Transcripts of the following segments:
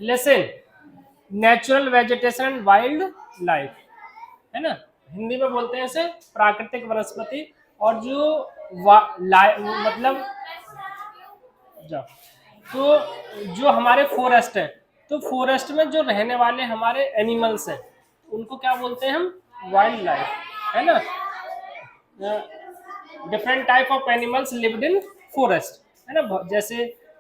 Lesson natural vegetation and wild life, है ना, हिंदी में बोलते हैं इसे प्राकृतिक वनस्पति। और जो मतलब जाओ, तो जो हमारे फॉरेस्ट है, तो फॉरेस्ट में जो रहने वाले हमारे एनिमल्स हैं उनको क्या बोलते हैं हम, वाइल्ड लाइफ, है ना। Different type of animals lived in forest, है ना, जैसे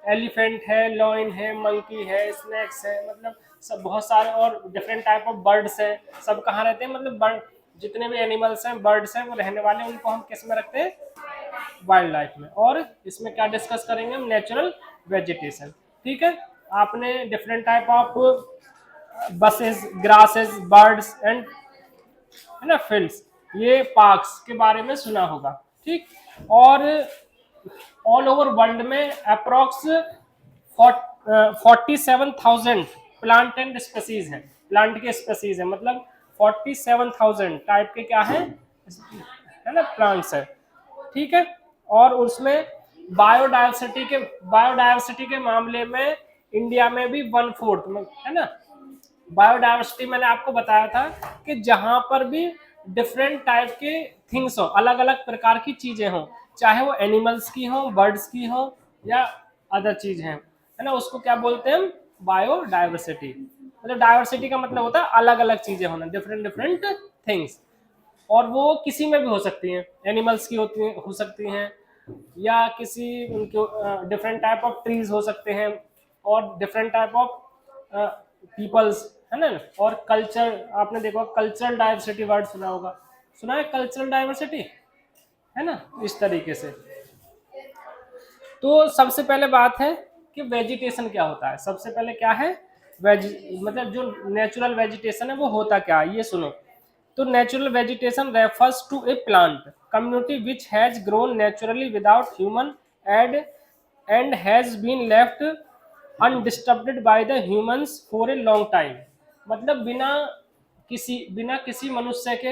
एलिफेंट है, लॉइन है, मंकी है, स्नेक्स है, मतलब सब बहुत सारे, और डिफरेंट टाइप ऑफ बर्ड्स हैं। सब कहाँ रहते हैं, मतलब बर्ड, जितने भी एनिमल्स हैं, बर्ड्स हैं, वो रहने वाले हैं, उनको हम किस में रखते हैं, वाइल्ड लाइफ में। और इसमें क्या डिस्कस करेंगे हम, नेचुरल वेजिटेशन। ठीक है, आपने different type of buses, grasses, birds and, है ना, फील्ड्स, ये पार्क्स के बारे में सुना होगा। ठीक, और ऑल ओवर वर्ल्ड में अप्रोक्स 47,000 प्लांट एंड स्पेसीज हैं, प्लांट के स्पेसीज है, मतलब 47,000 टाइप के क्या है ना, प्लांट्स है। ठीक है, और उसमें बायोडायवर्सिटी के मामले में इंडिया में भी 1/4 में, है ना। बायोडायवर्सिटी मैंने आपको बताया था कि जहां पर भी डिफरेंट टाइप के थिंग्स हो, अलग अलग प्रकार की चीजें हो, चाहे वो एनिमल्स की हो, बर्ड्स की हो, या अदर चीज है ना, उसको क्या बोलते हैं हम, बायोडायवर्सिटी। मतलब डायवर्सिटी का मतलब होता है अलग अलग चीजें होना, डिफरेंट डिफरेंट थिंग्स। और वो किसी में भी हो सकती हैं, एनिमल्स की होती हैं, हो सकती हैं, या किसी उनके डिफरेंट टाइप ऑफ ट्रीज हो सकते हैं, और डिफरेंट टाइप ऑफ पीपल्स, है ना। और कल्चर, आपने देखा कल्चरल डाइवर्सिटी वर्ड सुना होगा, सुना है कल्चरल डाइवर्सिटी, है ना, इस तरीके से। तो सबसे पहले बात है कि वेजिटेशन क्या होता है। सबसे पहले क्या है, वेज, मतलब जो नेचुरल वेजिटेशन है वो होता क्या है, ये सुनो। तो natural vegetation refers to a plant community which has grown naturally without human aid and has been left undisturbed by the humans for a long time. मतलब बिना किसी मनुष्य के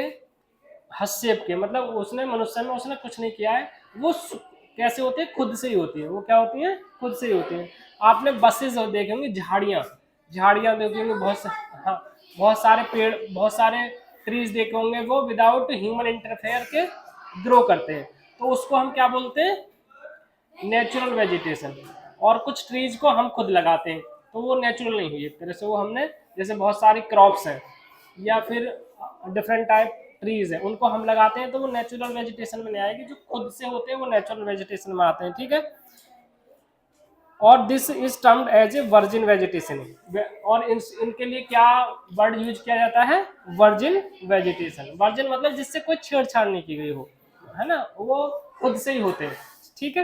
हस्तक्षेप के, मतलब उसने मनुष्य में उसने कुछ नहीं किया है, वो कैसे होती है, खुद से ही होती है। वो क्या होती है, खुद से ही होती है। आपने बसेस देखे होंगे, झाड़ियाँ, झाड़ियाँ देखे होंगे, हाँ, बहुत सारे पेड़, बहुत सारे ट्रीज देखे होंगे, वो विदाउट ह्यूमन इंटरफेयर के ग्रो करते हैं, तो उसको हम क्या बोलते हैं, नेचुरल वेजिटेशन। और कुछ ट्रीज को हम खुद लगाते हैं, तो वो नेचुरल नहीं हुई, एक तरह से वो हमने, जैसे बहुत सारी क्रॉप्स हैं या फिर डिफरेंट टाइप ट्रीज है, उनको हम लगाते हैं, तो वो नेचुरल वेजिटेशन में नहीं आएगी। जो खुद से होते हैं वो नेचुरल वेजिटेशन में आते हैं। ठीक है, और this is termed as a virgin vegetation. और इनके लिए क्या वर्ड यूज किया जाता है, वर्जिन वेजिटेशन। वर्जिन मतलब जिससे कोई छेड़छाड़ नहीं की गई हो, है ना, वो खुद से ही होते हैं। ठीक है,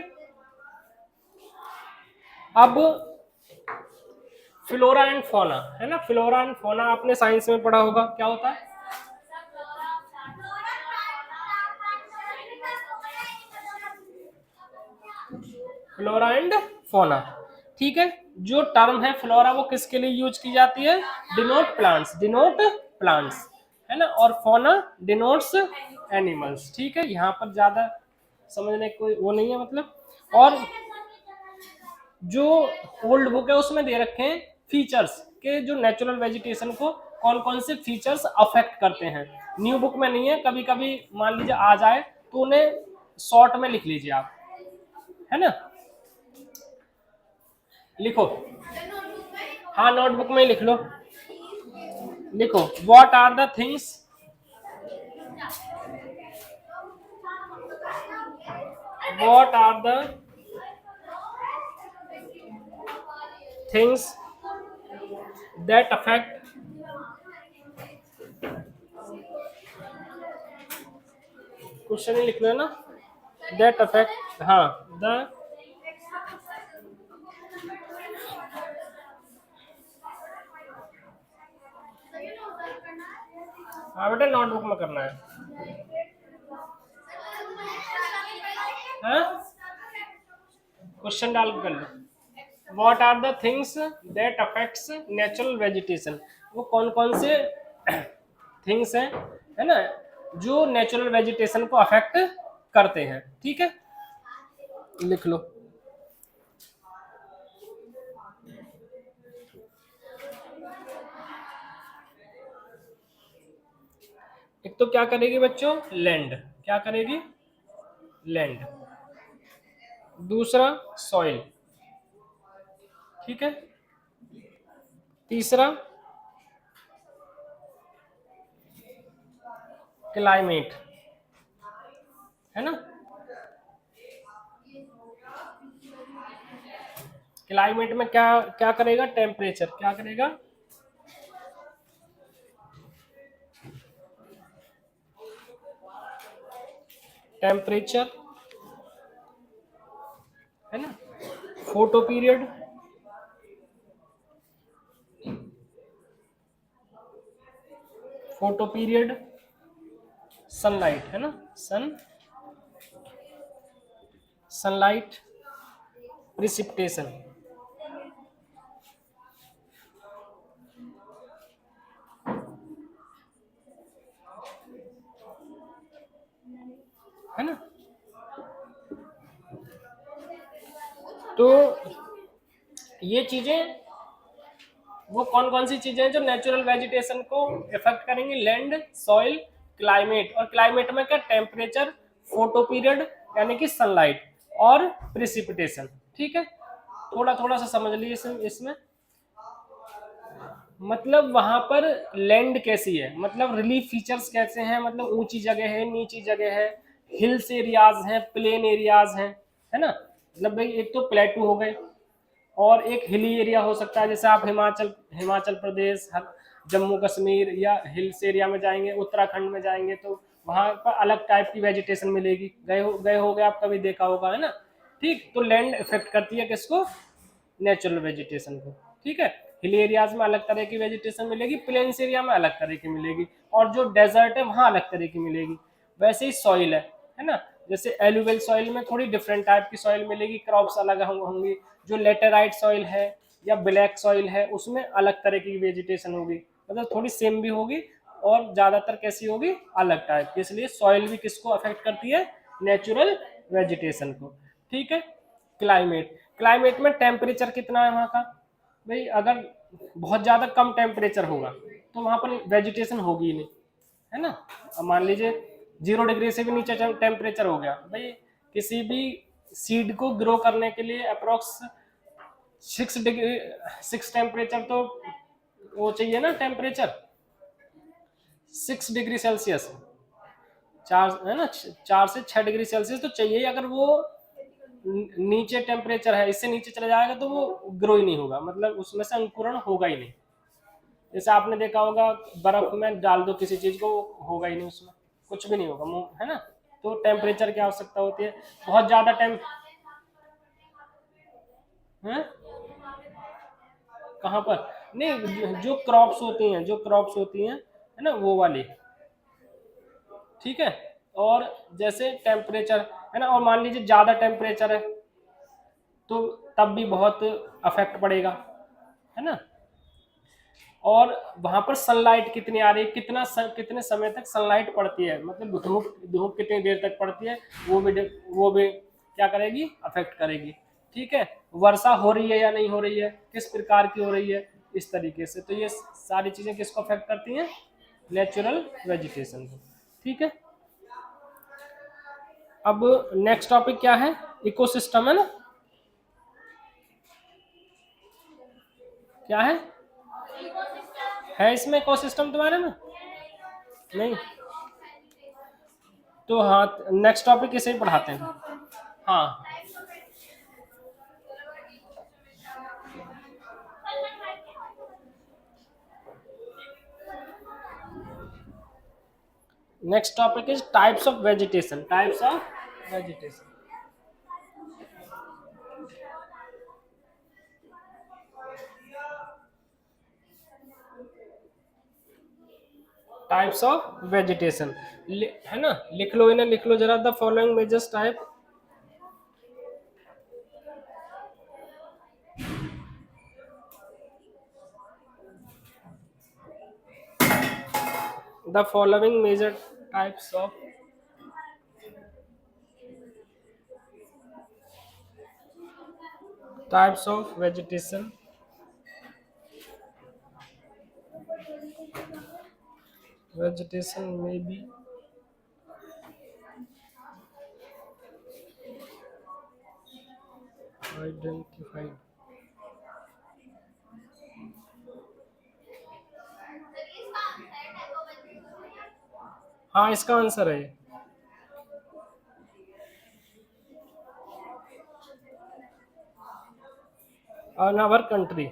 अब फ्लोरा एंड फोना, है ना, फ्लोरा एंड फोना आपने साइंस में पढ़ा होगा, क्या होता है, फ्लोरा एंड फोना। ठीक है, जो टर्म है फ्लोरा वो किसके लिए यूज की जाती है, डिनोट प्लांट्स, डिनोट प्लांट्स, है ना, और फोना डिनोट्स एनिमल्स। ठीक है, यहाँ पर ज्यादा समझने कोई वो नहीं है मतलब। और जो ओल्ड बुक है उसमें दे रखे हैं फीचर्स के, जो नेचुरल वेजिटेशन को कौन कौन से फीचर्स अफेक्ट करते हैं। न्यू बुक में नहीं है, कभी कभी मान लीजिए आ जाए तो उन्हें शॉर्ट में लिख लीजिए आप, है ना, लिखो, हाँ नोटबुक में ही लिख लो। लिखो, what are the things, what are the things that affect, question ही लिखना है ना, दैट अफेक्ट, हाँ, द, हाँ बेटा नोटबुक में करना है, क्वेश्चन डाल कर लो। What are the things that affects natural vegetation, वो कौन कौन से थिंग्स हैं, है ना, जो नेचुरल वेजिटेशन को अफेक्ट करते हैं। ठीक है, लिख लो। एक तो क्या करेगी बच्चों, लैंड, क्या करेगी, लैंड। दूसरा सॉइल, ठीक है। तीसरा क्लाइमेट, है ना। क्लाइमेट में क्या क्या करेगा, टेम्परेचर, क्या करेगा, टेम्परेचर, है ना। Photo period, photo period, sunlight, है ना, सनलाइट, प्रिसिपिटेशन, है ना। तो ये चीजें, वो कौन कौन सी चीजें हैं जो नेचुरल वेजिटेशन को इफेक्ट करेंगी, लैंड, सॉइल, क्लाइमेट। और क्लाइमेट में क्या, टेम्परेचर, फोटो पीरियड यानी कि सनलाइट, और प्रिसिपिटेशन, ठीक है। थोड़ा थोड़ा सा समझ लीजिए इसमें। मतलब वहां पर लैंड कैसी है, मतलब रिलीफ फीचर्स कैसे हैं, मतलब ऊंची जगह है, नीची जगह है, हिल्स एरियाज हैं, प्लेन एरियाज हैं, है ना। मतलब भाई एक तो प्लेटू हो गए, और एक हिली एरिया हो सकता है, जैसे आप हिमाचल हिमाचल प्रदेश, जम्मू कश्मीर या हिल्स एरिया में जाएंगे, उत्तराखंड में जाएंगे, तो वहां पर अलग टाइप की वेजिटेशन मिलेगी। गए होगे आप, कभी देखा होगा, है ना। ठीक, तो लैंड इफेक्ट करती है किसको, नेचुरल वेजिटेशन को, ठीक है। हिल एरियाज में अलग तरह की वेजिटेशन मिलेगी, प्लेन्स एरिया में अलग तरह की मिलेगी, और जो डेजर्ट है वहाँ अलग तरह की मिलेगी। वैसे ही सॉइल है ना। जैसे एलुवियल सॉइल में थोड़ी डिफरेंट टाइप की सॉइल मिलेगी, क्रॉप्स अलग होंगी। जो लेटेराइट सॉइल है या ब्लैक सॉइल है, उसमें अलग तरह की वेजिटेशन होगी, मतलब थोड़ी सेम भी होगी, और ज्यादातर कैसी होगी, अलग टाइप की। इसलिए सॉइल भी किसको अफेक्ट करती है, नेचुरल वेजिटेशन को, ठीक है। क्लाइमेट, क्लाइमेट में टेम्परेचर कितना है वहाँ का, भाई अगर बहुत ज़्यादा कम टेम्परेचर होगा तो वहाँ पर वेजिटेशन होगी ही नहीं, है ना। अब मान लीजिए 0 डिग्री से भी नीचे टेम्परेचर हो गया, भाई किसी भी सीड को ग्रो करने के लिए अप्रोक्स 6 डिग्री, 6 टेम्परेचर तो वो चाहिए ना, टेम्परेचर 6 डिग्री सेल्सियस, 4 है ना, 4 से 6 डिग्री सेल्सियस तो चाहिए ही। अगर वो नीचे टेम्परेचर है, इससे नीचे चला जाएगा तो वो ग्रो ही नहीं होगा, मतलब उसमें से अंकुरण होगा ही नहीं। जैसे आपने देखा होगा, बर्फ में डाल दो किसी चीज को, होगा ही नहीं, उसमें कुछ भी नहीं होगा, मुंह, है ना। तो टेम्परेचर की आवश्यकता होती है, बहुत ज्यादा है कहाँ पर, नहीं जो क्रॉप्स होती हैं, जो क्रॉप्स होती हैं, है ना, वो वाली, ठीक है। और जैसे टेम्परेचर, है ना, और मान लीजिए ज्यादा टेम्परेचर है तो तब भी बहुत अफेक्ट पड़ेगा, है ना। और वहां पर सनलाइट कितनी आ रही है, कितने समय तक सनलाइट पड़ती है, मतलब धूप धूप कितनी देर तक पड़ती है, वो भी क्या करेगी, अफेक्ट करेगी, ठीक है। वर्षा हो रही है या नहीं हो रही है, किस प्रकार की हो रही है, इस तरीके से। तो ये सारी चीजें किसको अफेक्ट करती हैं, नेचुरल वेजिटेशन को, ठीक है। अब नेक्स्ट टॉपिक क्या है, इकोसिस्टम, है ना। क्या है इसमें इकोसिस्टम तुम्हारे में, नहीं। तो हाँ, नेक्स्ट टॉपिक इसे ही पढ़ाते हैं। हाँ, next topic is types of vegetation, types of vegetation, types of vegetation, है ना। लिख लो, इन्हें लिख लो जरा, the following majors type, the following major types of vegetation vegetation में भी आइडेंटिफाइड। हाँ इसका आंसर है ऑन आवर कंट्री,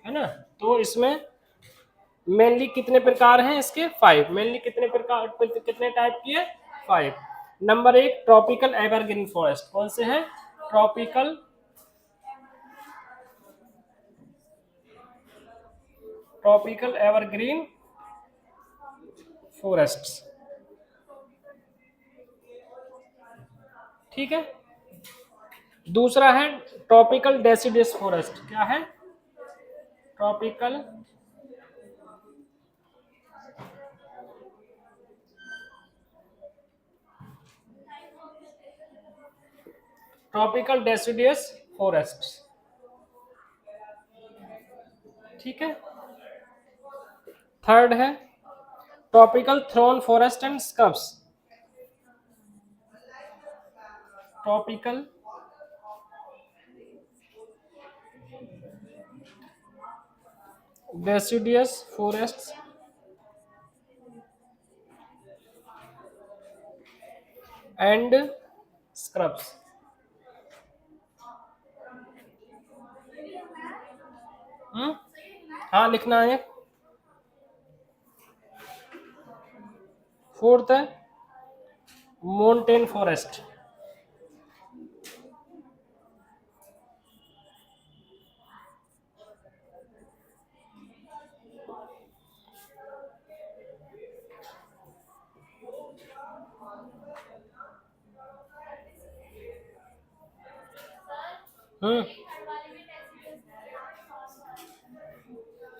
है ना। तो इसमें मेनली कितने प्रकार हैं इसके? 5। मेनली कितने प्रकार, कितने टाइप की है? 5। नंबर 1 ट्रॉपिकल एवरग्रीन फॉरेस्ट, कौन से हैं? ट्रॉपिकल एवरग्रीन फॉरेस्ट्स, ठीक है। दूसरा है ट्रॉपिकल डेसिडियस फॉरेस्ट, क्या है? ट्रॉपिकल डेसिडियस फॉरेस्ट, ठीक है। थर्ड है tropical thorn forest and scrubs, tropical deciduous forest and scrubs. हाँ लिखना है। फोर्थ है माउंटेन फॉरेस्ट,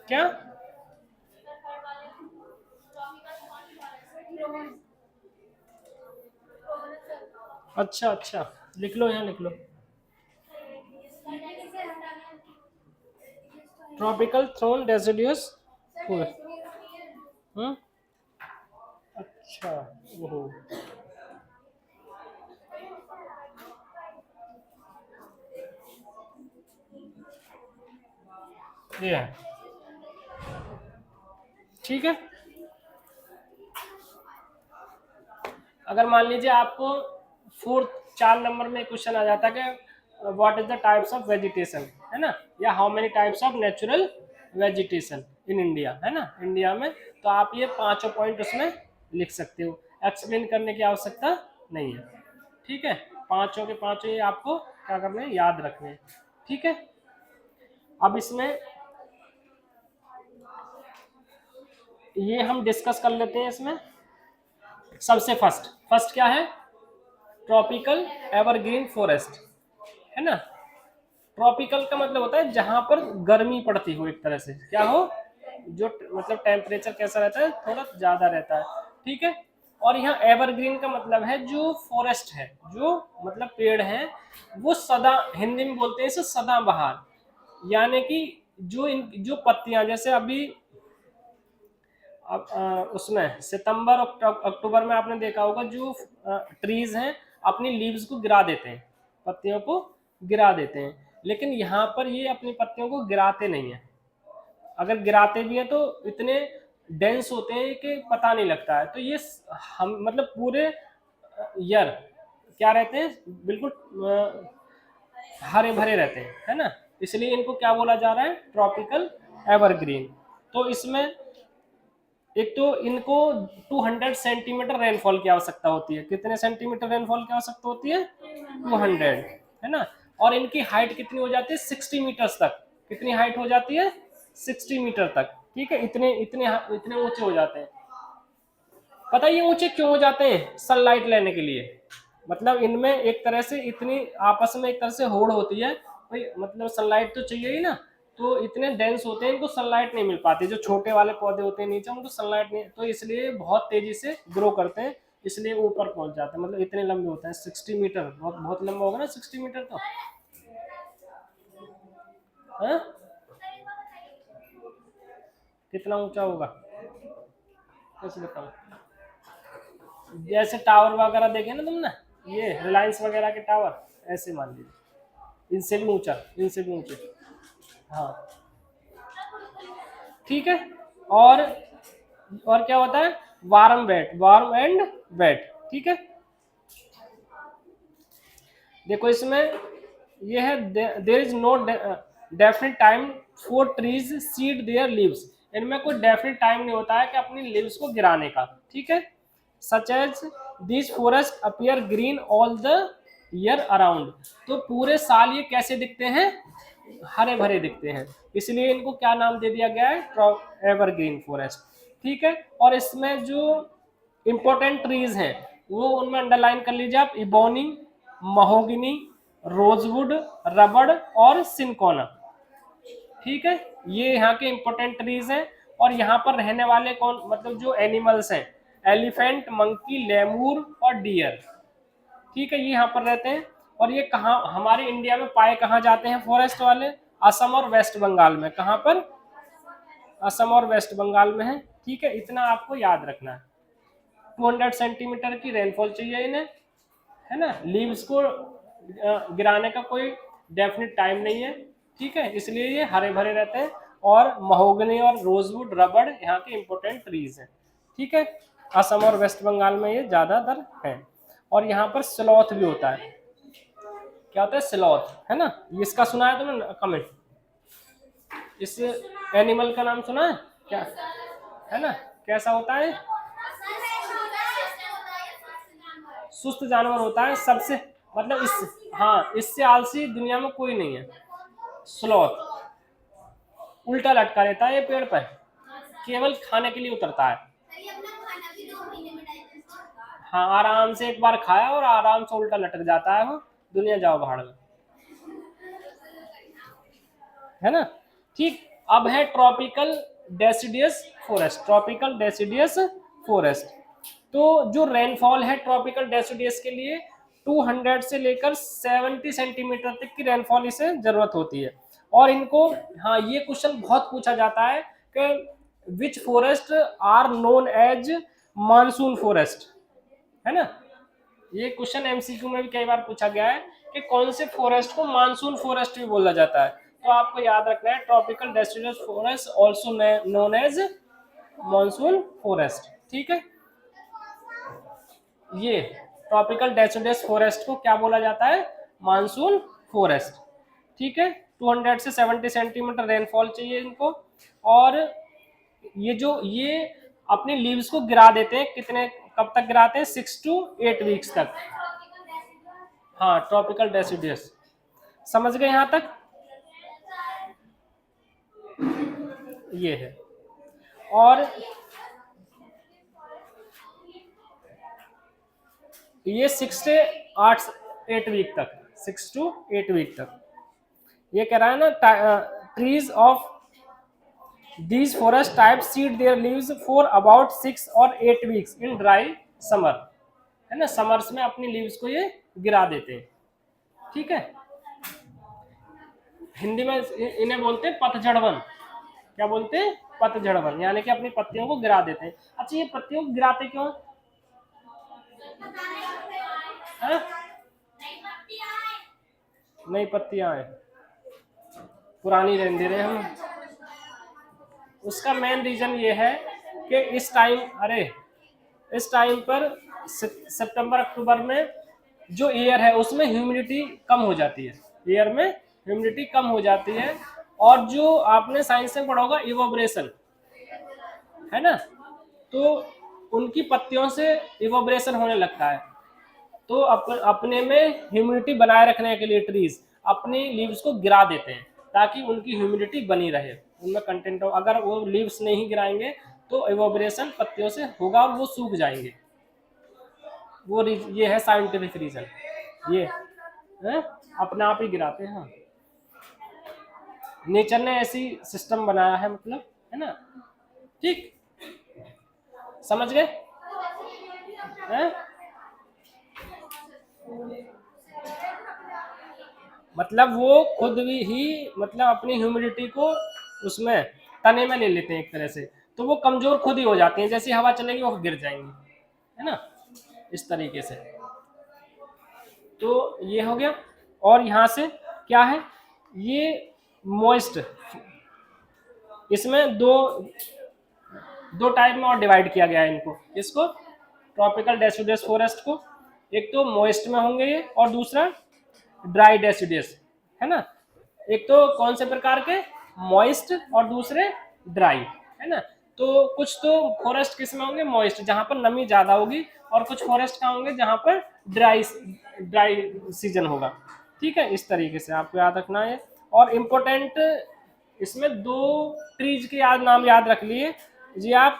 क्या? अच्छा अच्छा, लिख लो, यहाँ लिख लो। Tropical thorn deciduous forest. अच्छा। ओहो। ये है, ठीक है। अगर मान लीजिए आपको फोर्थ 4 नंबर में क्वेश्चन आ जाता है कि what is the types of vegetation, है ना, या how many types of natural vegetation in India, है ना, इंडिया में, तो आप ये पांचों पॉइंट उसमें लिख सकते हो, एक्सप्लेन करने की आवश्यकता नहीं है, ठीक है। पांचों के पांचों ये आपको क्या करना है? याद रखने हैं, ठीक है। अब इसमें ये हम डिस्कस कर लेते हैं। इसमें सबसे फर्स्ट फर्स्ट क्या है? ट्रॉपिकल एवरग्रीन फॉरेस्ट, है ना। ट्रॉपिकल का मतलब होता है जहां पर गर्मी पड़ती हो, एक तरह से क्या हो, जो मतलब टेम्परेचर कैसा रहता है, थोड़ा ज्यादा रहता है, ठीक है। और यहाँ एवरग्रीन का मतलब है जो फॉरेस्ट है, जो मतलब पेड़ है, वो सदा, हिंदी में बोलते हैं इसे सदाबहार, यानी कि जो जो पत्तियां, जैसे अभी अब उसमें सितंबर अक्टूबर में आपने देखा होगा जो ट्रीज हैं अपनी लीव्स को गिरा देते हैं, पत्तियों को गिरा देते हैं, लेकिन यहाँ पर ये अपनी पत्तियों को गिराते नहीं है। अगर गिराते भी हैं तो इतने डेंस होते हैं कि पता नहीं लगता है। तो ये हम मतलब पूरे ईयर क्या रहते हैं, बिल्कुल हरे भरे रहते हैं, है ना, इसलिए इनको क्या बोला जा रहा है? Tropical evergreen. तो इसमें एक तो इनको 200 सेंटीमीटर रेनफॉल की आवश्यकता होती है। कितने सेंटीमीटर रेनफॉल की आवश्यकता होती है? 200, है ना। और इनकी हाइट कितनी हो जाती है? 60 मीटर्स तक। कितनी हाइट हो जाती है? 60 मीटर तक, ठीक है। इतने इतने इतने ऊंचे हो जाते हैं। पता है ये ऊंचे क्यों हो जाते हैं? सनलाइट लेने के लिए। मतलब इनमें एक तरह से इतनी आपस में एक तरह से होड़ होती है भाई, मतलब सनलाइट तो चाहिए ही ना, तो इतने डेंस होते हैं, इनको सनलाइट नहीं मिल पाती। जो छोटे वाले पौधे होते हैं नीचे, उनको सनलाइट नहीं, तो इसलिए बहुत तेजी से ग्रो करते हैं, इसलिए ऊपर पहुंच जाते हैं। मतलब इतने लंबे होते हैं, 60 मीटर, बहुत बहुत लंबा होगा ना 60 मीटर तो, हाँ? कितना ऊंचा होगा? कैसे बताऊं, जैसे टावर वगैरह देखे ना तुमने, ये रिलायंस वगैरह के टावर, ऐसे मान लीजिए, इनसे भी ऊंचा, इनसे भी ऊंचे। हाँ ठीक है। और और क्या होता है, warm wet, warm and wet, ठीक है। देखो इसमें ये है, there is no definite time for trees shed their leaves, इनमें कोई डेफिनेट टाइम नहीं होता है कि अपनी लीव्स को गिराने का, ठीक है। Such as these forest appear green all the year around, तो पूरे साल ये कैसे दिखते हैं, हरे भरे दिखते हैं, इसलिए इनको क्या नाम दे दिया गया है, एवरग्रीन फॉरेस्ट, ठीक है। और इसमें जो इंपॉर्टेंट ट्रीज हैं वो उनमें अंडरलाइन कर लीजिए आप, इबोनी, महोगनी, रोजवुड, रबड़ और सिनकोना, ठीक है। ये यहाँ के इंपॉर्टेंट ट्रीज हैं। और यहाँ पर रहने वाले कौन, मतलब जो एनिमल्स हैं, एलिफेंट, मंकी, लेमूर और डियर, ठीक है, ये यहाँ पर रहते हैं। और ये कहाँ हमारे इंडिया में पाए कहाँ जाते हैं फॉरेस्ट वाले, असम और वेस्ट बंगाल में, कहाँ पर, असम और वेस्ट बंगाल में है, ठीक है। इतना आपको याद रखना है। 200 सेंटीमीटर की रेनफॉल चाहिए इन्हें, है ना। लीव्स को गिराने का कोई डेफिनेट टाइम नहीं है, ठीक है, इसलिए ये हरे भरे रहते हैं। और महोगनी और रोजवुड, रबड़ यहाँ के इंपॉर्टेंट ट्रीज हैं, ठीक है। असम और वेस्ट बंगाल में ये ज्यादातर है। और यहाँ पर स्लॉथ भी होता है, क्या होता है, स्लॉथ, है ना, इसका सुना है तुमने कमेंट, इस एनिमल का नाम सुना है क्या, है ना, कैसा होता है, सुस्त जानवर होता है सबसे, मतलब इस, हाँ, इससे आलसी दुनिया में कोई नहीं है। स्लॉथ उल्टा लटका रहता है ये पेड़ पर, केवल खाने के लिए उतरता है। हाँ, आराम से एक बार खाया और आराम से उल्टा लटक जाता है वो, दुनिया जाओ भाड़ में, है ना, ठीक। अब है tropical deciduous forest, tropical deciduous forest. तो जो रेनफॉल है ट्रॉपिकल डेसिडियस के लिए 200 से लेकर 70 सेंटीमीटर तक की रेनफॉल इसे जरूरत होती है। और इनको, हाँ, ये क्वेश्चन बहुत पूछा जाता है कि which forest are known as monsoon forest, है ना, ये क्वेश्चन एमसीक्यू में भी कई बार पूछा गया है कि कौन से फॉरेस्ट को मानसून फॉरेस्ट भी बोला जाता है। तो आपको याद रखना है, tropical deciduous forest also known as monsoon forest, ठीक है। ये ट्रॉपिकल डेसिडियस फॉरेस्ट को क्या बोला जाता है, मानसून फॉरेस्ट, ठीक है। 200 से 70 सेंटीमीटर रेनफॉल चाहिए इनको। और ये अपनी लीव्स को गिरा देते हैं, कितने, कब तक गिराते हैं, 6 to 8 वीक्स तक। हाँ, ट्रॉपिकल डेसिडियस, समझ गए यहां तक, ये है। और ये 6 से 8 वीक तक, 6 to 8 वीक तक, ये कह रहा है ना, trees of these forest type seed their leaves for about 6 और 8 वीक्स इन ड्राई समर, है ना, समर्स में अपनी लीव्स को ये गिरा देते हैं, ठीक है। हिंदी में इन्हें बोलते हैं पतझड़ वन, क्या बोलते हैं, पतझड़ वन, यानी कि अपनी पत्तियों को गिरा देते हैं। अच्छा, ये पत्तियों को गिराते क्यों है? नई पत्तियां हैं, पुरानी रहने दे रहे हैं हम। उसका मेन रीजन ये है कि इस टाइम, अरे इस टाइम पर सितंबर अक्टूबर में जो एयर है उसमें ह्यूमिडिटी कम हो जाती है, एयर में ह्यूमिडिटी कम हो जाती है। और जो आपने साइंस में पढ़ा होगा इवोब्रेशन, है ना, तो उनकी पत्तियों से इवोब्रेशन होने लगता है। तो अपने में ह्यूमिडिटी बनाए रखने के लिए ट्रीज अपनी लीव्स को गिरा देते हैं ताकि उनकी ह्यूमिडिटी बनी रहे, उनमें कंटेंट हो। अगर वो लीव्स नहीं गिराएंगे तो इवोब्रेशन पत्तियों से होगा और वो सूख जाएंगे। वो ये है साइंटिफिक रीजन, ये है, अपने आप ही गिराते हैं। हाँ, नेचर ने ऐसी सिस्टम बनाया है, मतलब, है ना, ठीक, समझ गए हैं? मतलब वो खुद भी ही, मतलब अपनी ह्यूमिडिटी को उसमें तने में ले लेते हैं एक तरह से। तो वो कमजोर खुद ही हो जाती हैं, जैसी हवा चलेगी वो गिर जाएंगी, है ना, इस तरीके से। तो ये हो गया। और यहाँ से क्या है, ये मॉइस्ट, इसमें दो दो टाइप में और डिवाइड किया गया है इनको, इसको ट्रॉपिकल डेसिडुअस फॉरेस्ट को, एक तो मॉइस्ट में होंगे ये, और दूसरा ड्राई डेसिडुअस, है ना। एक तो कौन से प्रकार के, मॉइस्ट, और दूसरे ड्राई, है ना। तो कुछ तो फॉरेस्ट किस में होंगे, मॉइस्ट, जहां पर नमी ज्यादा होगी, और कुछ फॉरेस्ट कहाँ होंगे जहां पर ड्राई सीजन होगा, ठीक है। इस तरीके से आपको याद रखना है। और इम्पोर्टेंट इसमें दो ट्रीज के नाम याद रख लिए जी आप।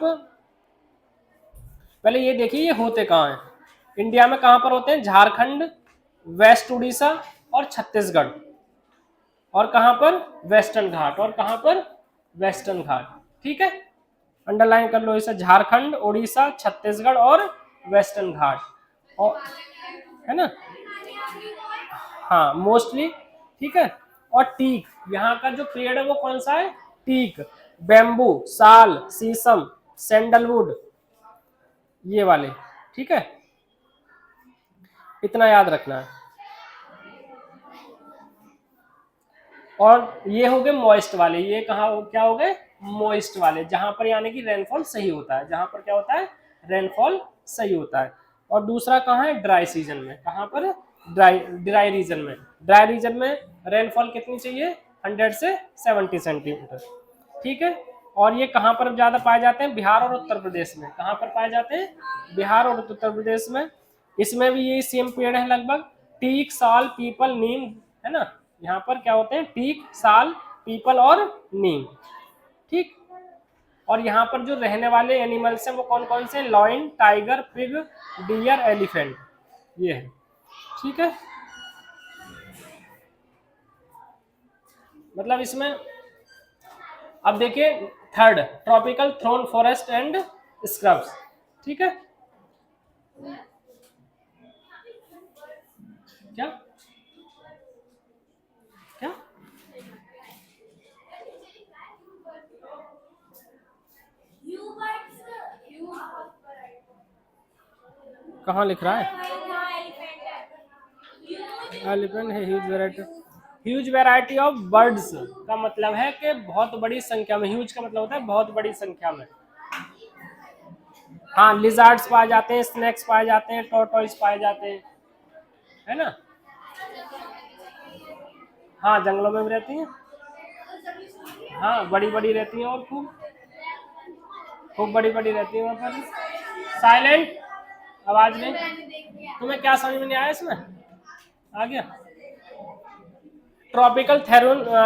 पहले ये देखिए ये होते कहाँ हैं, इंडिया में कहाँ पर होते हैं, झारखंड, वेस्ट उड़ीसा और छत्तीसगढ़, और कहाँ पर, वेस्टर्न घाट, और कहाँ पर, वेस्टर्न घाट, ठीक है। अंडरलाइन कर लो इसे, झारखंड, उड़ीसा, छत्तीसगढ़ और वेस्टर्न घाट, और है ना, हाँ मोस्टली, ठीक है। और टीक, यहाँ का जो पेड़ है वो कौन सा है, टीक, बेम्बू, साल, शीशम, सैंडलवुड, ये वाले, ठीक है, इतना याद रखना है। और ये हो गए मॉइस्ट वाले, ये कहाँ क्या हो गए, मॉइस्ट वाले, जहां पर यानी कि रेनफॉल सही होता है, जहां पर क्या होता है, रेनफॉल सही होता है। और दूसरा कहाँ है, ड्राई सीजन में, कहाँ पर, ड्राई रीजन में, ड्राई रीजन में रेनफॉल कितनी चाहिए, 100 से 70 सेंटीमीटर, ठीक है। और ये कहाँ पर ज्यादा पाए जाते हैं, बिहार और उत्तर प्रदेश में, कहाँ पर पाए जाते हैं, बिहार और उत्तर प्रदेश में। इसमें भी यही सेम पेड़ है लगभग, टीक, साल, पीपल, नीम, है ना। यहाँ पर क्या होते हैं, टीक, साल, पीपल और नीम, ठीक। और यहाँ पर जो रहने वाले एनिमल्स हैं वो कौन कौन से, lion, tiger, pig, deer, elephant, ये है, ठीक है। मतलब इसमें अब देखिए third, tropical thorn forest and scrubs, ठीक है। क्या क्या कहाँ लिख रहा है, एलिफेंट है, ह्यूज वैरायटी ऑफ बर्ड्स का मतलब है कि बहुत बड़ी संख्या में, ह्यूज का मतलब होता है बहुत बड़ी संख्या में। हाँ लिजार्ड्स पाए जाते हैं, स्नेक्स पाए जाते हैं, टॉर्टोइस पाए जाते हैं, है ना। हाँ जंगलों में भी रहती हैं, हाँ बड़ी बड़ी रहती हैं, और खूब खूब बड़ी बड़ी रहती है वहाँ पर। साइलेंट, आवाज नहीं। तुम्हें क्या समझ में नहीं आया इसमें, आ गया। Tropical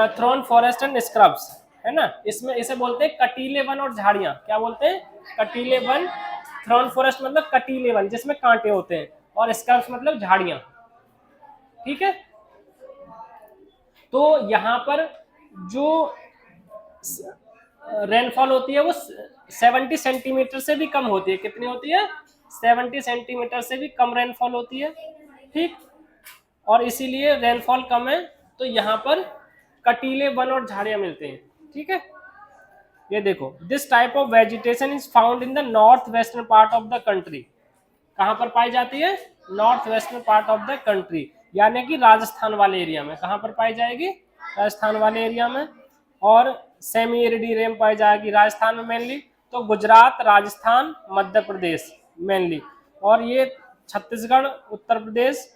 thorn forest and scrubs, है ना, इसमें इसे बोलते हैं कटीले वन और झाड़ियां, क्या बोलते हैं, कटीले वन। थ्रोन फॉरेस्ट मतलब कटीले वन जिसमें कांटे होते हैं, और स्क्रब्स मतलब झाड़ियां, ठीक है। तो यहाँ पर जो रेनफॉल होती है वो 70 सेंटीमीटर से भी कम होती है, कितनी होती है, 70 सेंटीमीटर से भी कम रेनफॉल होती है, ठीक। और इसीलिए रेनफॉल कम है तो यहाँ पर कटीले वन और झाड़ियां मिलते हैं, ठीक है। ये देखो, this type of vegetation is found in the north western part of the country, कहाँ पर पाई जाती है, north western part of the country, यानी कि राजस्थान वाले एरिया में, कहाँ पर पाई जाएगी, राजस्थान वाले एरिया में। और सेमी एरिडी रेम पाई जाएगी राजस्थान में मेनली, तो गुजरात, राजस्थान, मध्य प्रदेश मेनली, और ये छत्तीसगढ़, उत्तर प्रदेश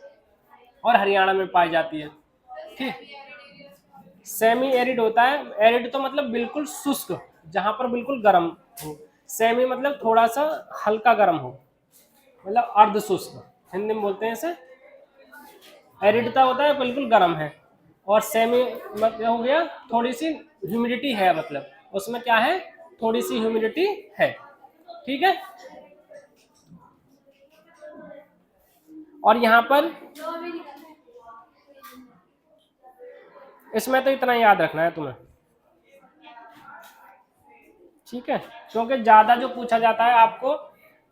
और हरियाणा में पाई जाती है, ठीक। सेमी एरिड होता है, एरिड तो मतलब बिल्कुल शुष्क, जहां पर बिल्कुल गर्म हो, सेमी मतलब थोड़ा सा हल्का गर्म हो, मतलब अर्ध शुष्क, हिंदी में बोलते हैं इसे। एरिडता होता है बिल्कुल गर्म है, और सेमी मतलब हो गया थोड़ी सी ह्यूमिडिटी है, मतलब उसमें क्या है, थोड़ी सी ह्यूमिडिटी है, ठीक है। और यहाँ पर इसमें तो इतना याद रखना है तुम्हें, ठीक है, क्योंकि ज्यादा जो पूछा जाता है आपको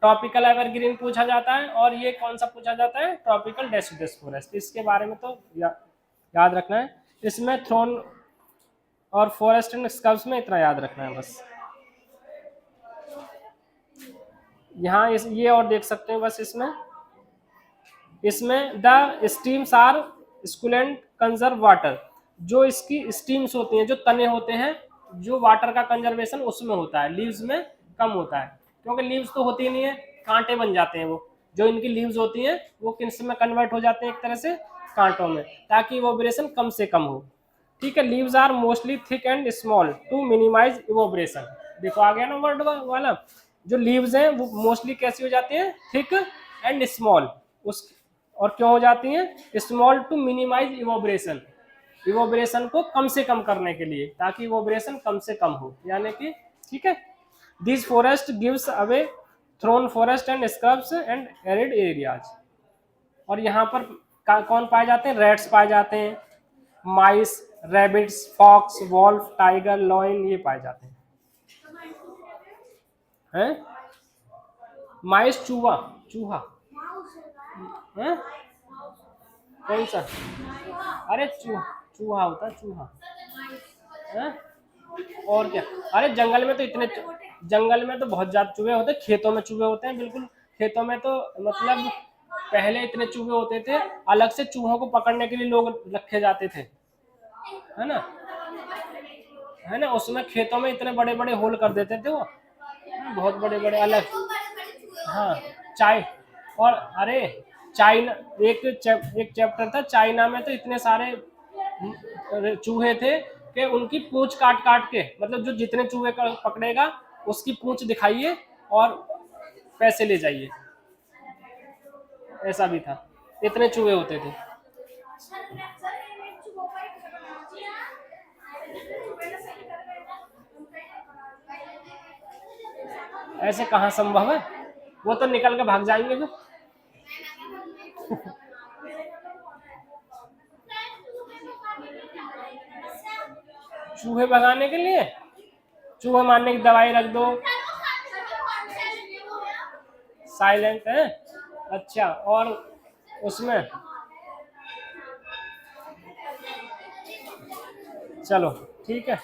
ट्रॉपिकल एवरग्रीन पूछा जाता है, और ये कौन सा पूछा जाता है, ट्रॉपिकल डेसिडुअस फॉरेस्ट, इसके बारे में तो याद रखना है। इसमें थ्रोन और फॉरेस्ट एंड स्क्रब्स में इतना याद रखना है बस। यहाँ इस ये और देख सकते हैं बस इसमें, इसमें the stems are succulent conserve water, जो इसकी स्टीम्स होती हैं, जो तने होते हैं, जो वाटर का कंजर्वेशन उसमें होता है, लीव्स में कम होता है, क्योंकि लीव्स तो होती नहीं है, कांटे बन जाते हैं वो, जो इनकी लीव्स होती हैं वो किस में कन्वर्ट हो जाते हैं, एक तरह से कांटों में, ताकि इवोबरेशन कम से कम हो। ठीक है, leaves are mostly thick and small to minimize evaporation. देखो आ गया ना वर्ड वाला, जो लीव्स हैं वो मोस्टली कैसी हो जाती हैं, थिक एंड स्मॉल, उस और क्यों हो जाती हैं, स्मॉल टू मिनिमाइज इवोबरेशन, इवोबरेशन को कम से कम करने के लिए, ताकि इवोबरेशन कम से कम हो, यानी कि ठीक है। This forest gives away thorn forest and scrubs and arid areas. और यहाँ पर कौन पाए जाते हैं, रेट्स पाए जाते हैं, mice, rabbits, fox, wolf, tiger, lion, ये पाए जाते हैं। माइस चूहा, चूहा है, कौन सा, अरे चूहा, चूहा होता है चूहा है? और क्या, अरे जंगल में तो इतने, जंगल में तो बहुत ज्यादा चूहे होते हैं, खेतों में चूहे होते हैं, बिल्कुल खेतों में तो मतलब पहले इतने चूहे होते थे, अलग से चूहों को पकड़ने के लिए लोग रखे जाते थे, है ना, है ना, उसमें खेतों में इतने बड़े बड़े होल कर देते थे वो, बहुत बड़े बड़े अलग। हाँ, चाय, और अरे चाइना, एक चैप्टर था चाइना में, तो इतने सारे चूहे थे कि उनकी पूंछ काट काट के, मतलब जो जितने चूहे का पकड़ेगा उसकी पूंछ दिखाइए और पैसे ले जाइए, ऐसा भी था, इतने चूहे होते थे। ऐसे कहाँ संभव है, वो तो निकल के भाग जाएंगे फिर। चूहे भगाने के लिए चूहे मारने की दवाई रख दो, साइलेंट है, अच्छा, और उसमें चलो ठीक है।